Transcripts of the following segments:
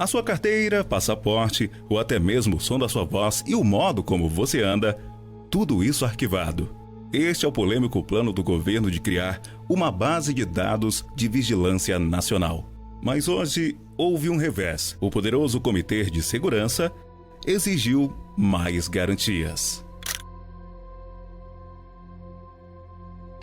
A sua carteira, passaporte ou até mesmo o som da sua voz e o modo como você anda, tudo isso arquivado. Este é o polêmico plano do governo de criar uma base de dados de vigilância nacional. Mas hoje houve um revés. O poderoso Comitê de Segurança exigiu mais garantias.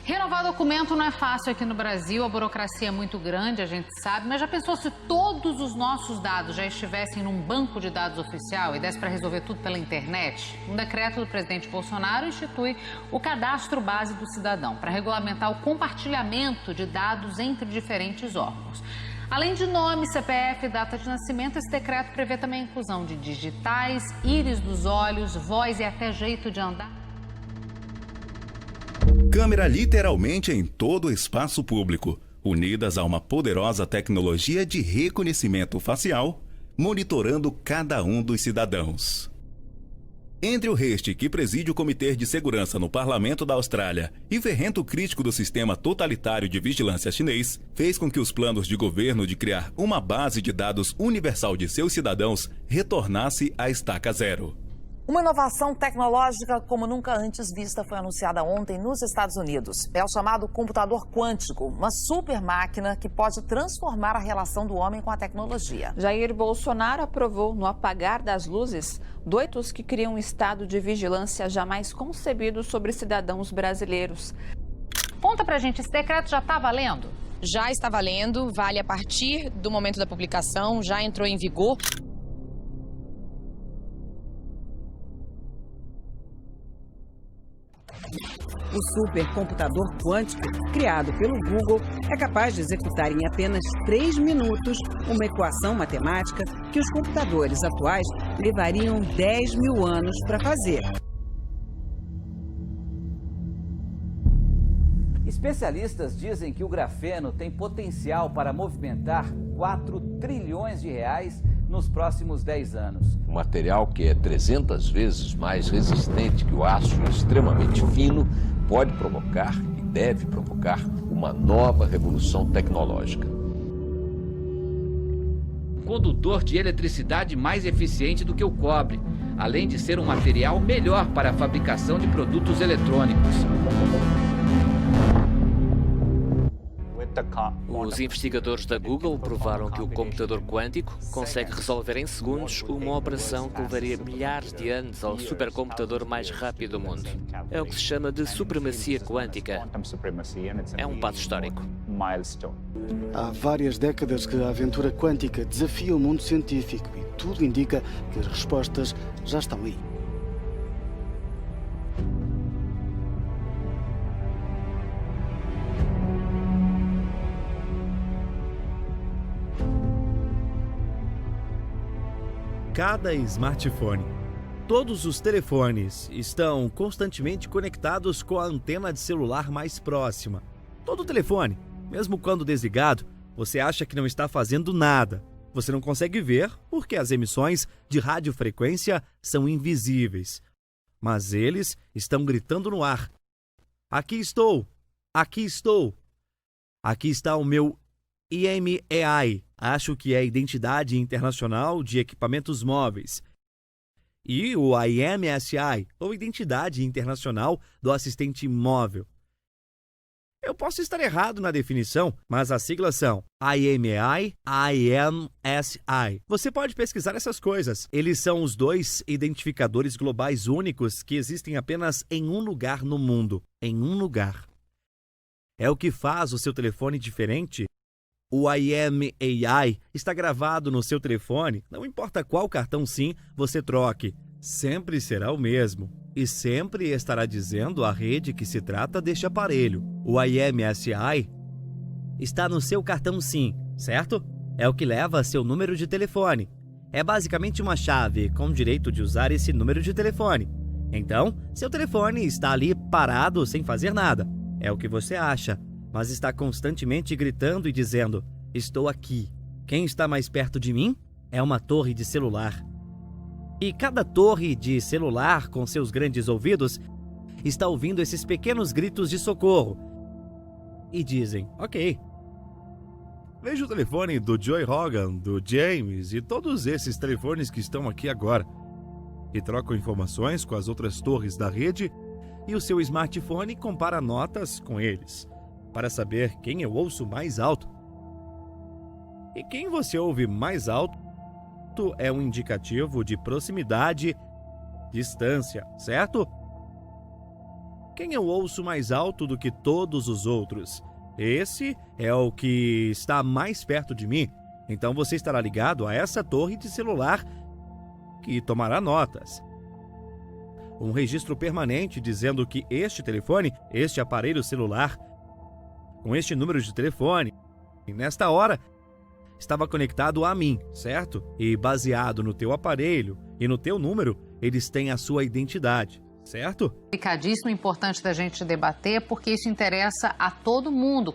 Renovar documento não é fácil aqui no Brasil, a burocracia é muito grande, a gente sabe, mas já pensou se todos os nossos dados já estivessem num banco de dados oficial e desse para resolver tudo pela internet? Um decreto do presidente Bolsonaro institui o cadastro base do cidadão para regulamentar o compartilhamento de dados entre diferentes órgãos. Além de nome, CPF e data de nascimento, esse decreto prevê também a inclusão de digitais, íris dos olhos, voz e até jeito de andar. Câmera literalmente em todo o espaço público, unidas a uma poderosa tecnologia de reconhecimento facial, monitorando cada um dos cidadãos. Entre o Hecht, que preside o Comitê de Segurança no Parlamento da Austrália, e ferrento crítico do sistema totalitário de vigilância chinês, fez com que os planos de governo de criar uma base de dados universal de seus cidadãos retornasse à estaca zero. Uma inovação tecnológica como nunca antes vista foi anunciada ontem nos Estados Unidos. É o chamado computador quântico, uma super máquina que pode transformar a relação do homem com a tecnologia. Jair Bolsonaro aprovou, no apagar das luzes, duetos que criam um estado de vigilância jamais concebido sobre cidadãos brasileiros. Conta pra gente, esse decreto já está valendo? Já está valendo, vale a partir do momento da publicação, já entrou em vigor. O supercomputador quântico, criado pelo Google, é capaz de executar em apenas 3 minutos uma equação matemática que os computadores atuais levariam 10 mil anos para fazer. Especialistas dizem que o grafeno tem potencial para movimentar 4 trilhões de reais nos próximos 10 anos. Um material que é 300 vezes mais resistente que o aço, extremamente fino, pode provocar e deve provocar uma nova revolução tecnológica. Um condutor de eletricidade mais eficiente do que o cobre, além de ser um material melhor para a fabricação de produtos eletrônicos. Os investigadores da Google provaram que o computador quântico consegue resolver em segundos uma operação que levaria milhares de anos ao supercomputador mais rápido do mundo. É o que se chama de supremacia quântica. É um passo histórico. Há várias décadas que a aventura quântica desafia o mundo científico e tudo indica que as respostas já estão aí. Cada smartphone. Todos os telefones estão constantemente conectados com a antena de celular mais próxima. Todo telefone, mesmo quando desligado, você acha que não está fazendo nada. Você não consegue ver porque as emissões de radiofrequência são invisíveis. Mas eles estão gritando no ar. Aqui estou! Aqui estou! Aqui está o meu IMEI. Acho que é a Identidade Internacional de Equipamentos Móveis. E o IMSI, ou Identidade Internacional do Assistente Móvel. Eu posso estar errado na definição, mas as siglas são IMEI, IMSI. Você pode pesquisar essas coisas. Eles são os dois identificadores globais únicos que existem apenas em um lugar no mundo. Em um lugar. É o que faz o seu telefone diferente. O IMEI está gravado no seu telefone, não importa qual cartão SIM você troque, sempre será o mesmo e sempre estará dizendo à rede que se trata deste aparelho. O IMSI está no seu cartão SIM, certo? É o que leva seu número de telefone. É basicamente uma chave com direito de usar esse número de telefone. Então, seu telefone está ali parado sem fazer nada. É o que você acha. Mas está constantemente gritando e dizendo, estou aqui. Quem está mais perto de mim é uma torre de celular. E cada torre de celular com seus grandes ouvidos está ouvindo esses pequenos gritos de socorro. E dizem, ok. Veja o telefone do Joey Rogan, do James e todos esses telefones que estão aqui agora. E trocam informações com as outras torres da rede e o seu smartphone compara notas com eles, para saber quem eu ouço mais alto. E quem você ouve mais alto é um indicativo de proximidade, distância, certo? Quem eu ouço mais alto do que todos os outros? Esse é o que está mais perto de mim. Então você estará ligado a essa torre de celular que tomará notas. Um registro permanente dizendo que este telefone, este aparelho celular, com este número de telefone, nesta hora, estava conectado a mim, certo? E baseado no teu aparelho e no teu número, eles têm a sua identidade, certo? Complicadíssimo, importante da gente debater, porque isso interessa a todo mundo,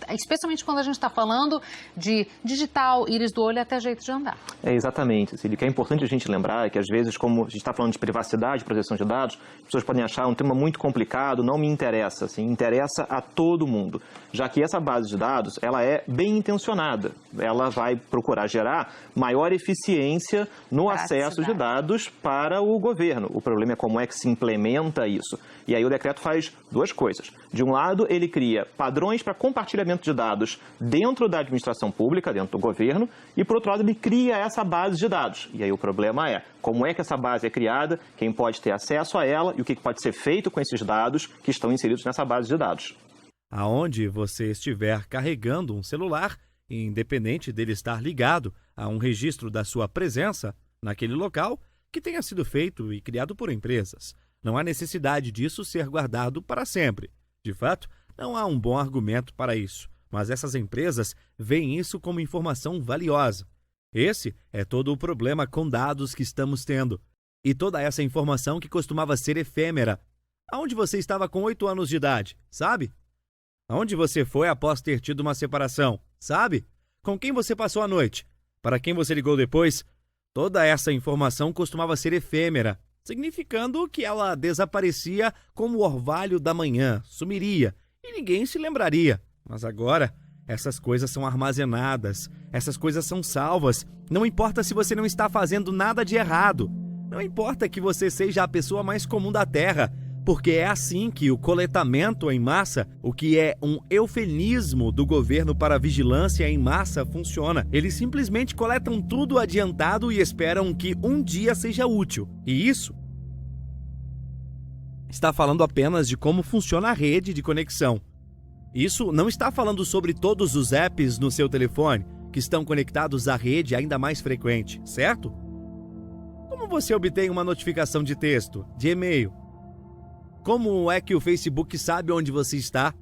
especialmente quando a gente está falando de digital, íris do olho até jeito de andar. Exatamente, Cílio. O que é importante a gente lembrar é que, às vezes, como a gente está falando de privacidade, proteção de dados, as pessoas podem achar um tema muito complicado, não me interessa, assim, interessa a todo mundo, já que essa base de dados, ela é bem intencionada, ela vai procurar gerar maior eficiência no acesso de dados para o governo. O problema é como é que se implementa isso. E aí o decreto faz duas coisas. De um lado, ele cria padrões para compartilhamento de dados dentro da administração pública, dentro do governo, e por outro lado, ele cria essa base de dados. E aí o problema é como é que essa base é criada, quem pode ter acesso a ela e o que pode ser feito com esses dados que estão inseridos nessa base de dados. Aonde você estiver carregando um celular, independente dele estar ligado a um registro da sua presença naquele local que tenha sido feito e criado por empresas. Não há necessidade disso ser guardado para sempre. De fato, não há um bom argumento para isso, mas essas empresas veem isso como informação valiosa. Esse é todo o problema com dados que estamos tendo. E toda essa informação que costumava ser efêmera. Aonde você estava com 8 anos de idade, sabe? Aonde você foi após ter tido uma separação, sabe? Com quem você passou a noite? Para quem você ligou depois? Toda essa informação costumava ser efêmera, significando que ela desaparecia como o orvalho da manhã, sumiria e ninguém se lembraria. Mas agora, essas coisas são armazenadas, essas coisas são salvas. Não importa se você não está fazendo nada de errado, não importa que você seja a pessoa mais comum da Terra, porque é assim que o coletamento em massa, o que é um eufemismo do governo para vigilância em massa, funciona. Eles simplesmente coletam tudo adiantado e esperam que um dia seja útil. E isso está falando apenas de como funciona a rede de conexão. Isso não está falando sobre todos os apps no seu telefone que estão conectados à rede ainda mais frequente, certo? Como você obtém uma notificação de texto, de e-mail? Como é que o Facebook sabe onde você está?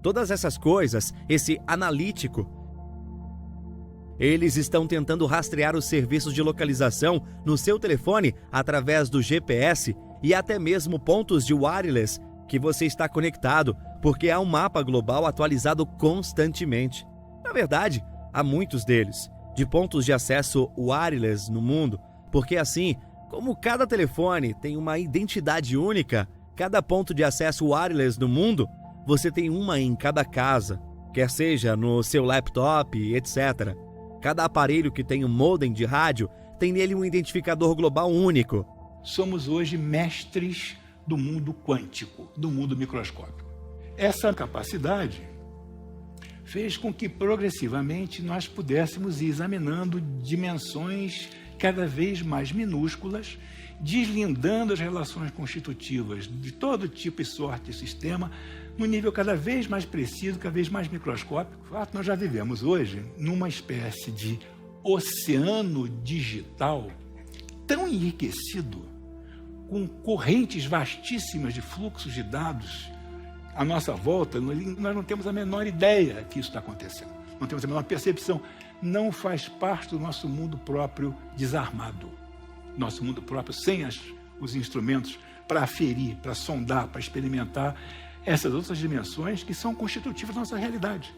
Todas essas coisas, esse analítico, eles estão tentando rastrear os serviços de localização no seu telefone através do GPS e até mesmo pontos de wireless que você está conectado, porque há um mapa global atualizado constantemente. Na verdade, há muitos deles, de pontos de acesso wireless no mundo, porque assim, como cada telefone tem uma identidade única, cada ponto de acesso wireless no mundo, você tem uma em cada casa, quer seja no seu laptop, etc. Cada aparelho que tem um modem de rádio tem nele um identificador global único. Somos hoje mestres do mundo quântico, do mundo microscópico. Essa capacidade fez com que progressivamente nós pudéssemos ir examinando dimensões cada vez mais minúsculas, deslindando as relações constitutivas de todo tipo e sorte de sistema, num nível cada vez mais preciso, cada vez mais microscópico. De fato, nós já vivemos hoje numa espécie de oceano digital tão enriquecido, com correntes vastíssimas de fluxos de dados à nossa volta, nós não temos a menor ideia que isso está acontecendo. Não temos a menor percepção. Não faz parte do nosso mundo próprio desarmado. Nosso mundo próprio sem os instrumentos para aferir, para sondar, para experimentar essas outras dimensões que são constitutivas da nossa realidade.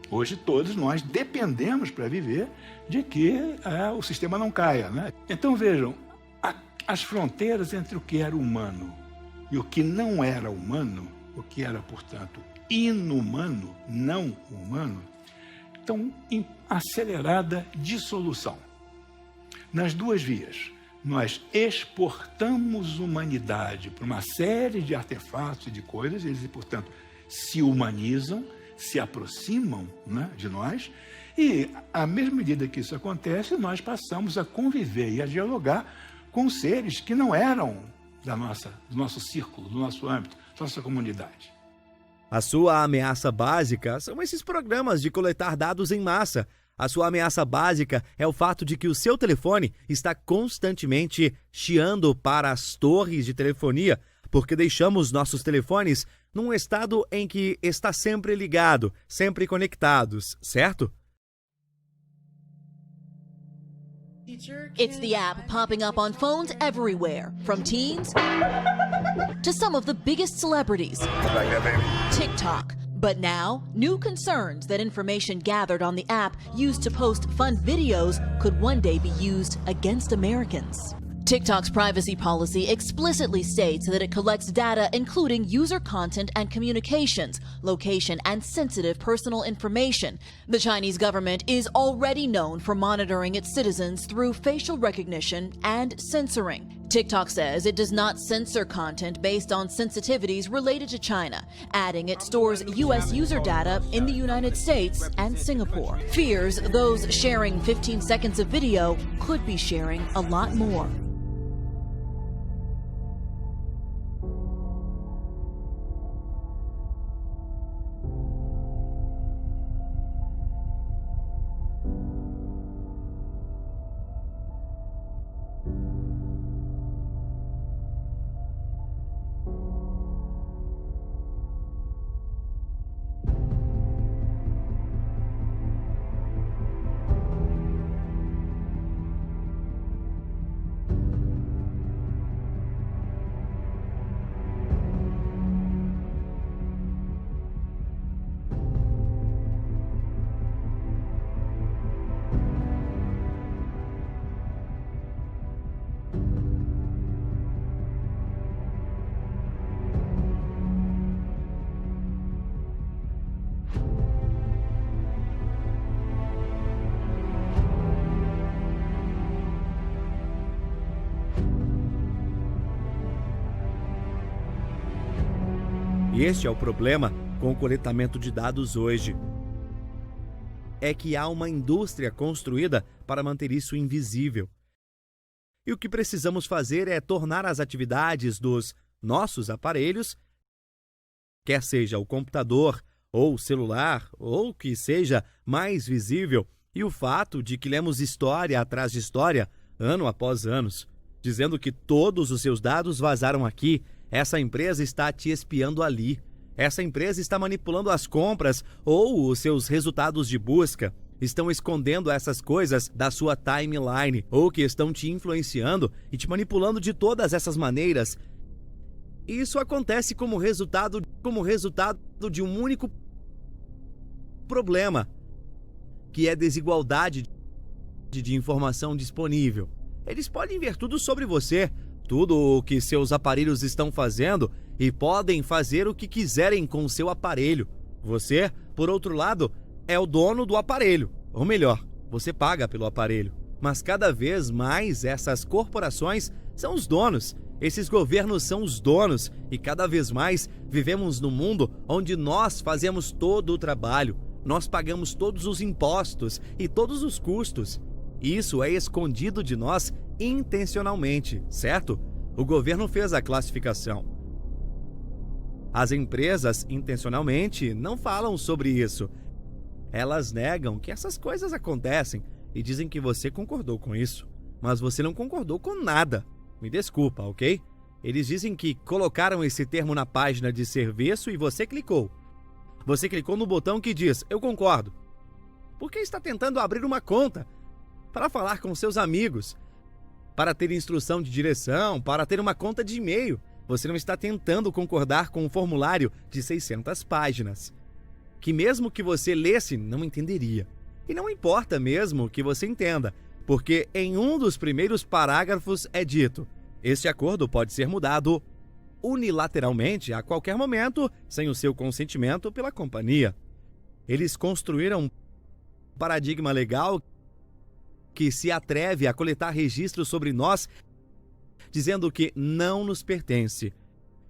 Hoje todos nós dependemos para viver de que o sistema não caia, né? Então vejam, a as fronteiras entre o que era humano e o que não era humano, o que era, portanto, inumano, não humano, estão em acelerada dissolução. Nas duas vias, nós exportamos humanidade para uma série de artefatos e de coisas, eles, portanto, se humanizam, se aproximam, né, de nós, e, à mesma medida que isso acontece, nós passamos a conviver e a dialogar com seres que não eram do nosso círculo, do nosso âmbito, da nossa comunidade. A sua ameaça básica são esses programas de coletar dados em massa. A sua ameaça básica é o fato de que o seu telefone está constantemente chiando para as torres de telefonia, porque deixamos nossos telefones num estado em que está sempre ligado, sempre conectados, certo? It's the app popping up on phones everywhere, from teens to some of the biggest celebrities. TikTok. But now, new concerns that information gathered on the app used to post fun videos could one day be used against Americans. TikTok's privacy policy explicitly states that it collects data including user content and communications, location, and sensitive personal information. The Chinese government is already known for monitoring its citizens through facial recognition and censoring. TikTok says it does not censor content based on sensitivities related to China, adding it stores U.S. user data in the United States and Singapore. Fears those sharing 15 seconds of video could be sharing a lot more. E este é o problema com o coletamento de dados hoje. É que há uma indústria construída para manter isso invisível. E o que precisamos fazer é tornar as atividades dos nossos aparelhos, quer seja o computador ou o celular, ou que seja mais visível, e o fato de que lemos história atrás de história, ano após ano, dizendo que todos os seus dados vazaram aqui. Essa empresa está te espiando ali. Essa empresa está manipulando as compras ou os seus resultados de busca. Estão escondendo essas coisas da sua timeline ou que estão te influenciando e te manipulando de todas essas maneiras. Isso acontece como resultado de um único problema, que é desigualdade de informação disponível. Eles podem ver tudo sobre você, tudo o que seus aparelhos estão fazendo, e podem fazer o que quiserem com o seu aparelho. Você, por outro lado, é o dono do aparelho. Ou melhor, você paga pelo aparelho. Mas cada vez mais essas corporações são os donos. Esses governos são os donos. E cada vez mais vivemos num mundo onde nós fazemos todo o trabalho. Nós pagamos todos os impostos e todos os custos. Isso é escondido de nós intencionalmente, certo? O governo fez a classificação. As empresas, intencionalmente, não falam sobre isso. Elas negam que essas coisas acontecem e dizem que você concordou com isso. Mas você não concordou com nada. Me desculpa, ok? Eles dizem que colocaram esse termo na página de serviço e você clicou. Você clicou no botão que diz, eu concordo. Porque está tentando abrir uma conta para falar com seus amigos, para ter instrução de direção, para ter uma conta de e-mail. Você não está tentando concordar com um formulário de 600 páginas, que mesmo que você lesse, não entenderia. E não importa mesmo que você entenda, porque em um dos primeiros parágrafos é dito, Este acordo pode ser mudado unilateralmente a qualquer momento, sem o seu consentimento pela companhia. Eles construíram um paradigma legal que se atreve a coletar registros sobre nós, dizendo que não nos pertence.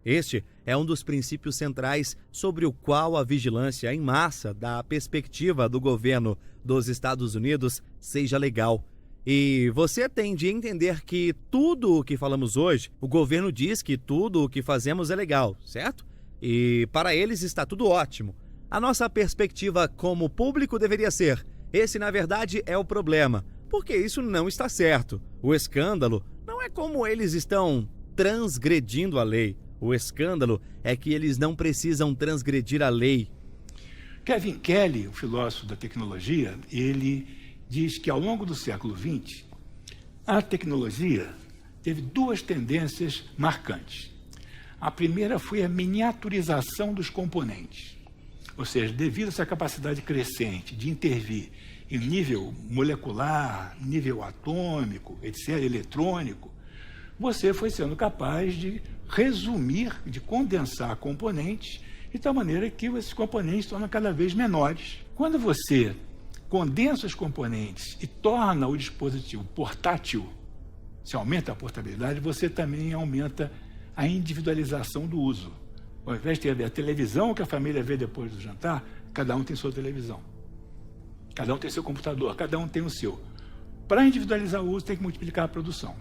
Este é um dos princípios centrais sobre o qual a vigilância em massa, da perspectiva do governo dos Estados Unidos, seja legal. E você tem de entender que tudo o que falamos hoje, o governo diz que tudo o que fazemos é legal, certo? E para eles está tudo ótimo. A nossa perspectiva como público deveria ser: esse na verdade é o problema, porque isso não está certo. O escândalo não é como eles estão transgredindo a lei. O escândalo é que eles não precisam transgredir a lei. Kevin Kelly, o filósofo da tecnologia, ele diz que ao longo do século XX, a tecnologia teve duas tendências marcantes. A primeira foi a miniaturização dos componentes. Ou seja, devido a essa capacidade crescente de intervir em nível molecular, nível atômico, etc., eletrônico, você foi sendo capaz de resumir, de condensar componentes de tal maneira que esses componentes se tornam cada vez menores. Quando você condensa os componentes e torna o dispositivo portátil, se aumenta a portabilidade, você também aumenta a individualização do uso. Ao invés de ter a televisão que a família vê depois do jantar, cada um tem sua televisão. Cada um tem seu computador, cada um tem o seu. Para individualizar o uso, tem que multiplicar a produção.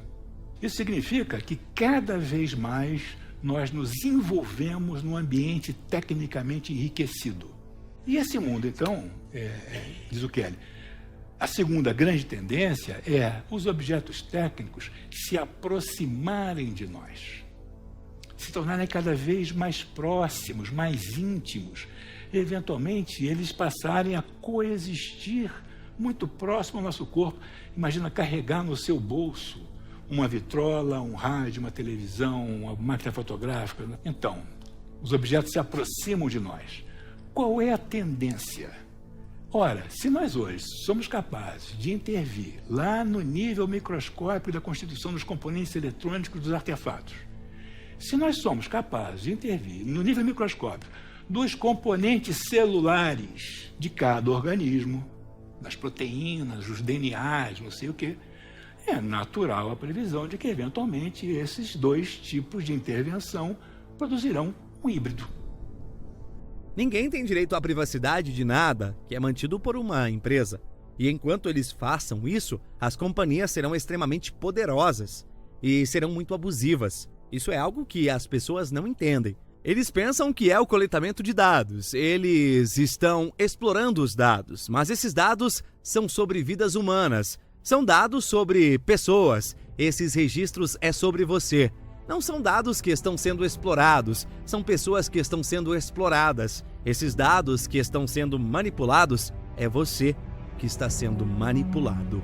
Isso significa que cada vez mais nós nos envolvemos num ambiente tecnicamente enriquecido. E esse mundo, então, diz o Kelly, a segunda grande tendência é os objetos técnicos se aproximarem de nós, se tornarem cada vez mais próximos, mais íntimos, e, eventualmente, eles passarem a coexistir muito próximo ao nosso corpo. Imagina carregar no seu bolso uma vitrola, um rádio, uma televisão, uma máquina fotográfica. Então, os objetos se aproximam de nós. Qual é a tendência? Ora, se nós hoje somos capazes de intervir lá no nível microscópico da constituição dos componentes eletrônicos dos artefatos, se nós somos capazes de intervir no nível microscópico dos componentes celulares de cada organismo, das proteínas, dos DNAs, não sei o quê, é natural a previsão de que, eventualmente, esses dois tipos de intervenção produzirão um híbrido. Ninguém tem direito à privacidade de nada que é mantido por uma empresa. E enquanto eles façam isso, as companhias serão extremamente poderosas e serão muito abusivas. Isso é algo que as pessoas não entendem. Eles pensam que é o coletamento de dados. Eles estão explorando os dados, mas esses dados são sobre vidas humanas. São dados sobre pessoas. Esses registros é sobre você. Não são dados que estão sendo explorados, são pessoas que estão sendo exploradas. Esses dados que estão sendo manipulados, é você que está sendo manipulado.